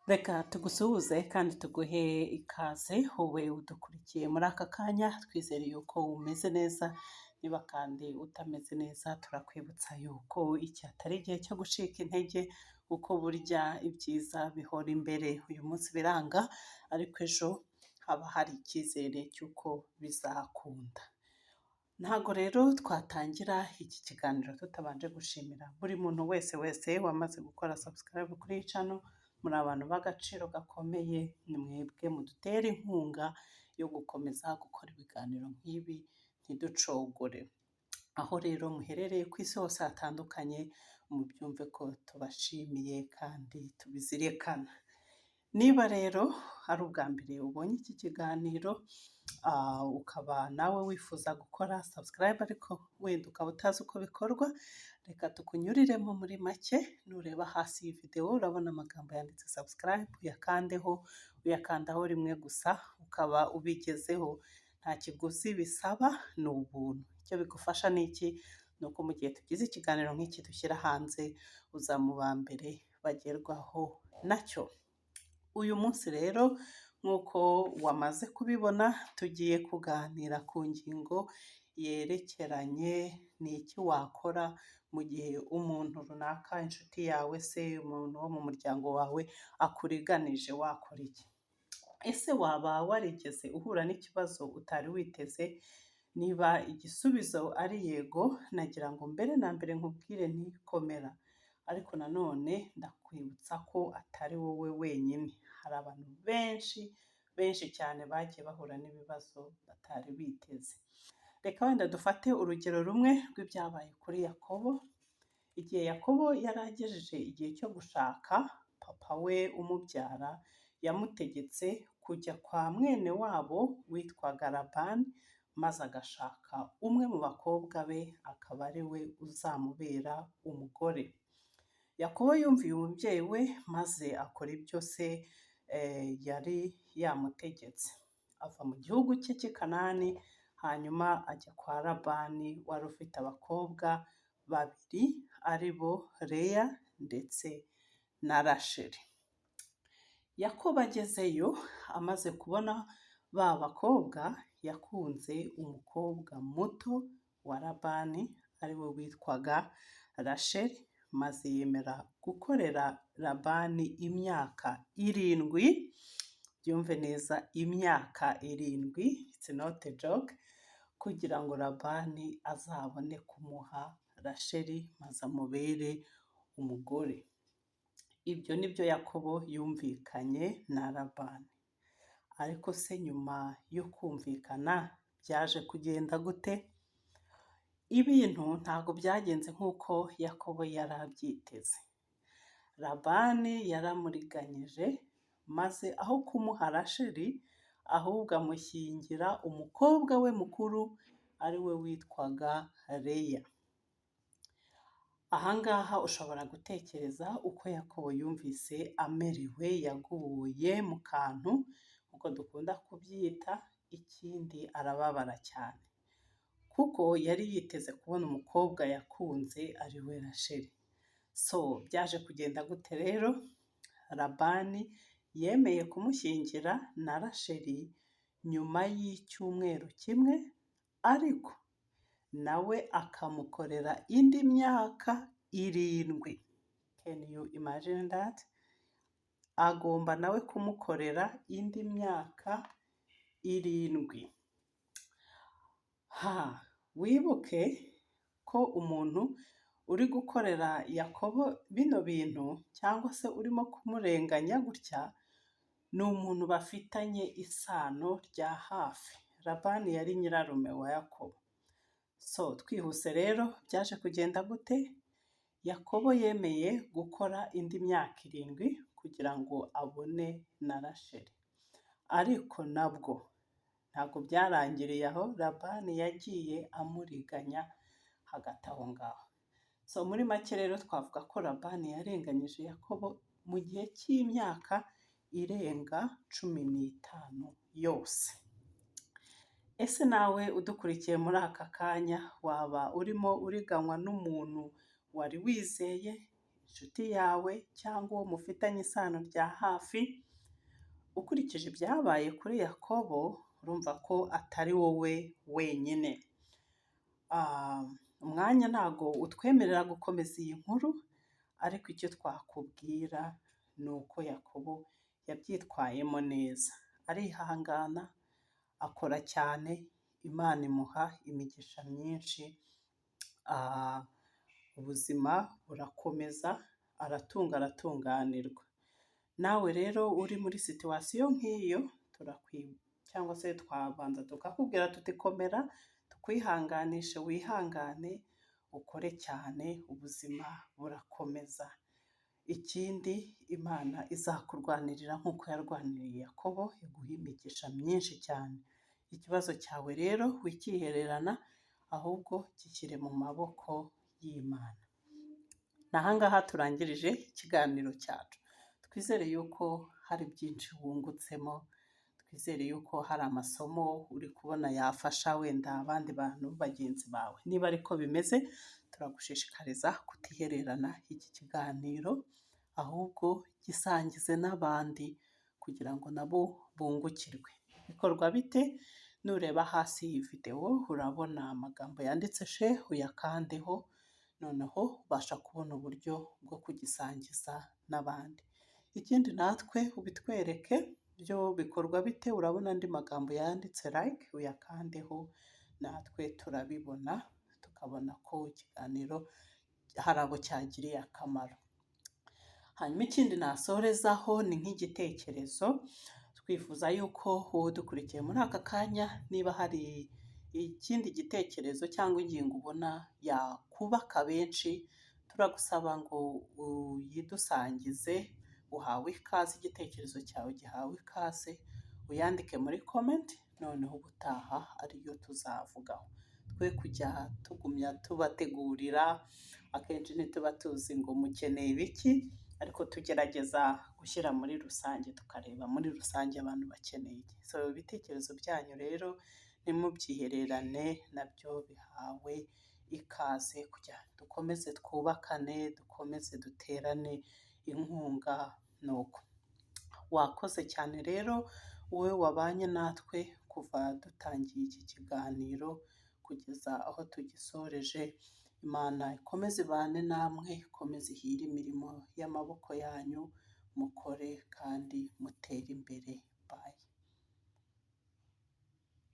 Reka tugusuhuze kandi tuguhe ikaze wowe udukurikiye muri aka kanya, twizere yuko umeze neza, niba kandi utameze neza turakwibutsa yuko iki atari igihe cyo gucika intege, kuko burya ibyiza bihora imbere. Uyu munsi biranga ariko ejo haba hari icyizere cy'uko bizakunda. Ntabwo rero twatangira iki kiganiro tutabanje gushimira buri muntu wese wamaze gukora subscribe kuri iyi channel. Muri abantu b'agaciro gakomeye, ni mwebwe mudutera inkunga yo gukomeza gukora ibiganiro nk'ibi ntiducogore. Aho rero muherereye ku isi hose hatandukanye, mubyumve ko tubashimiye kandi tubizirikana. Niba rero ari ubwa mbere ubonye iki kiganiro, ukaba nawe wifuza gukora subscribe ariko wenda ukaba utazi uko bikorwa, reka tukunyuriremo muri make. Nureba hasi iyi video urabona amagambo yanditse subscribe, uyakandaho rimwe gusa ukaba ubigezeho. Nta kiguzi bisaba, ni ubuntu. Icyo bigufasha ni iki? Ni uko mu gihe tugize ikiganiro nk'iki dushyira hanze, uza mu ba mbere bagerwaho nacyo. Uyu munsi rero nk'uko wamaze kubibona, tugiye kuganira ku ngingo yerekeranye n'iki wakora mu gihe umuntu runaka, inshuti yawe se, umuntu wo mu muryango wawe akuriganije. Wakora iki? Ese waba warigeze uhura n'ikibazo utari witeze? Niba igisubizo ari yego, nagira ngo mbere na mbere nkubwire ntikomera, ariko nanone ndakwibutsa ko atari wowe wenyine. Hari abantu benshi cyane bagiye bahura n'ibibazo batari biteze. Reka wenda dufate urugero rumwe rw'ibyabaye kuri Yakobo. Igihe Yakobo yari agejeje igihe cyo gushaka, papa we umubyara yamutegetse kujya kwa mwene wabo witwaga Labani, maze agashaka umwe mu bakobwa be akaba ari we uzamubera umugore. Yakobo yumviye umubyeyi we maze akora ibyo se yari yamutegetse. Ava mu gihugu cye cy'i Kanani, hanyuma ajya kwa Labani wari ufite abakobwa babiri, ari bo Leya ndetse na Rasheli. Yakobo agezeyo amaze kubona ba bakobwa, yakunze umukobwa muto wa Labani ari we witwaga Rasheli, maze yemera gukorera Labani imyaka 7. Byumve neza, imyaka 7, it's not a joke, kugira ngo Labani azabone kumuha Rasheli maze amubere umugore. Ibyo nibyo Yakobo yumvikanye na Labani. Ariko se nyuma yo kumvikana byaje kugenda gute? Ibintu ntabwo byagenze nk'uko Yakobo yari abyiteze. Labani yaramuriganyije, maze aho kumuha Rasheli ahubwo amushyingira umukobwa we mukuru ari we witwaga Leya. Ahangaha ushobora gutekereza uko Yakobo yumvise amerewe. Yaguye mu kantu uko dukunda kubyita, ikindi arababara cyane, kuko yari yiteze kubona umukobwa yakunze ari we Rasheli. Byaje kugenda gute rero? Labani yemeye kumushyingira na Rasheli nyuma y'icyumweru kimwe, ariko nawe akamukorera indi myaka 7. Can you imagine that? Agomba nawe kumukorera indi myaka 7. Wibuke ko umuntu uri gukorera Yakobo bino bintu, cyangwa se urimo kumurenganya gutya, ni umuntu bafitanye isano rya hafi. Labani yari nyirarume wa Yakobo. Twihuse rero, byaje kugenda gute? Yakobo yemeye gukora indi myaka 7 kugira ngo abone na Rasheli. Ariko nabwo ntabwo byarangiriye aho. Labani yagiye amuriganya hagati aho ngaho. Muri make rero twavuga ko Labani yarenganyije Yakobo mu gihe cy'imyaka irenga 15 yose. Ese nawe udukurikiye muri aka kanya, waba urimo uriganywa n'umuntu wari wizeye, inshuti yawe cyangwa uwo mufitanye isano rya hafi, ukurikije ibyabaye kuri Yakobo urumva ko atari wowe wenyine. Umwanya ntago utwemerera gukomeza iyi nkuru, ariko icyo twakubwira ni uko Yakobo yabyitwayemo neza, arihangana, akora cyane, Imana imuha imigisha myinshi, ubuzima burakomeza, aratunganirwa. Nawe rero uri muri situwasiyo nk'iyo cyangwa se twabanza tukakubwira tuti komera, tukwihanganishe, wihangane, ukore cyane, ubuzima burakomeza. Ikindi Imana izakurwanirira nk'uko yarwaniriye Yakobo, iguha imigisha myinshi cyane. Ikibazo cyawe rero wikihererana, ahubwo gishyire mu maboko y'Imana. Ni aha ngaha turangirije ikiganiro cyacu. Twizere yuko hari byinshi wungutsemo, twizere yuko hari amasomo uri kubona yafasha wenda abandi bantu bagenzi bawe. Niba ariko bimeze, turagushishikariza kutihererana iki kiganiro, ahubwo gisangize n'abandi kugira ngo nabo bungukirwe. Bikorwa bite? Nureba hasi iyi videwo urabona amagambo yanditse share, uyakandeho, noneho ubasha kubona uburyo bwo kugisangiza n'abandi. Ikindi natwe ubitwereke byo bikorwa bite, urabona andi magambo yanditse like, uyakandeho, natwe turabibona, tukabona ko ikiganiro hari abo cyagiriye akamaro. Hanyuma ikindi nasorezaho ni nk'igitekerezo, twifuza yuko wowe dukurikiye muri aka kanya, niba hari ikindi gitekerezo cyangwa ingingo ubona yakubaka benshi, turagusaba ngo uyidusangize. Uhawe ikaze, igitekerezo cyawe gihawe ikaze, uyandike muri comment, noneho ubutaha ariyo tuzavugaho. Twe kujya tugumya tubategurira, akenshi ntituba tuzi ngo mukeneye ibiki, ariko tugerageza gushyira muri rusange, tukareba muri rusange abantu bakeneye iki. So ibitekerezo byanyu rero ntimubyihererane, nabyo bihawe ikaze kugira dukomeze twubakane, dukomeze duterane inkunga. Nuko wakoze cyane rero wowe wabanye natwe kuva dutangiye iki kiganiro kugeza aho tugisoreje. Imana ikomeze ibane namwe, ikomeze ihire imirimo y'amaboko yanyu, mukore kandi mutere imbere. Bye.